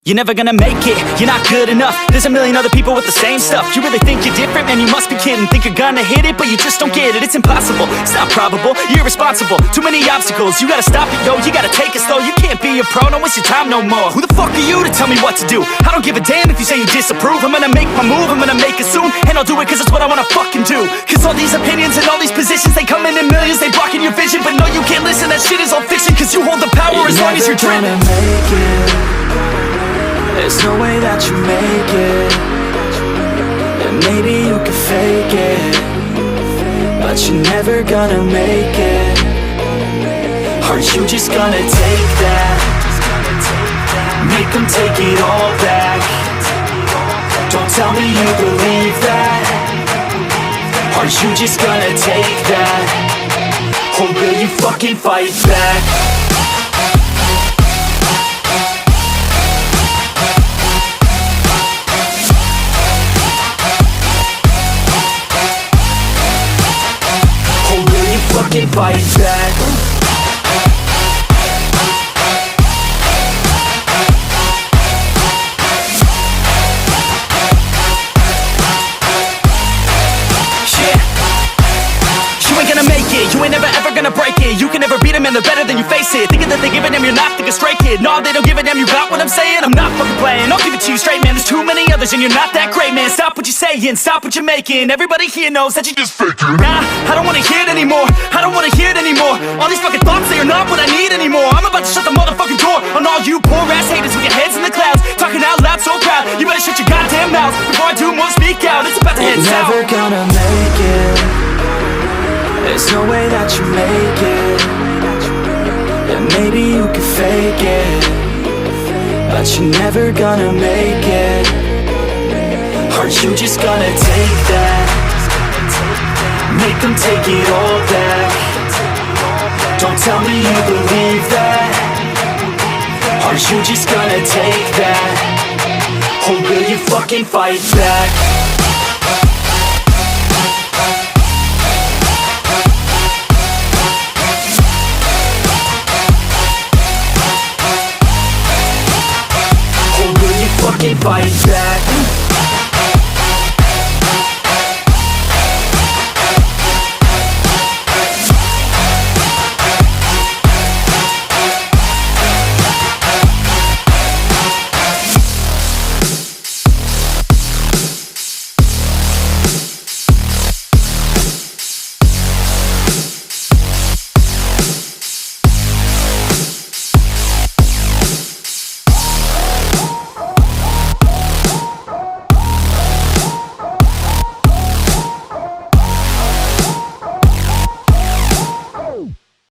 You're never gonna make it, you're not good enough. There's a million other people with the same stuff. You really think you're different? Man, you must be kidding. Think you're gonna hit it, but you just don't get it. It's impossible, it's not probable, you're irresponsible. Too many obstacles, you gotta stop it, yo. You gotta take it slow, you can't be a pro. Don't waste your time no more. Who the fuck are you to tell me what to do? I don't give a damn if you say you disapprove. I'm gonna make my move, I'm gonna make it soon. And I'll do it cause it's what I wanna fucking do. Cause all these opinions and all these positions, they come in millions, they blocking your vision. But no, you can't listen, that shit is all fiction. Cause you hold the power as long as you're dreaming. There's no way that you make it. And maybe you can fake it, but you're never gonna make it. Aren't you just gonna take that? Make them take it all back. Don't tell me you believe that. Aren't you just gonna take that? Or will you fucking fight back? Fucking fight back. You ain't gonna make it, you ain't never ever gonna break it. You can never beat them and they're better than you face it. Thinking that they give a damn, you're not thinking straight, kid. No, they don't give a damn, you got what I'm saying? I'm not fucking playing, I'll give it to you straight, man. There's too many others and you're not that great, man. Stop what you're saying, stop what you're making. Everybody here knows that you just faking. Nah, I don't wanna hear it anymore, I don't wanna hear it anymore. All these fucking thoughts, they are not what I need anymore. I'm about to shut the motherfucking door on all you poor ass haters with your heads in the clouds, talking out loud so proud. You better shut your goddamn mouth before I do more speak out. It's about to head south. You're never gonna make it. There's no way that you make it. And maybe you can fake it, but you're never gonna make it. Aren't you just gonna take that? Make them take it all back. Don't tell me you believe that. Aren't you just gonna take that? Or will you fucking fight back?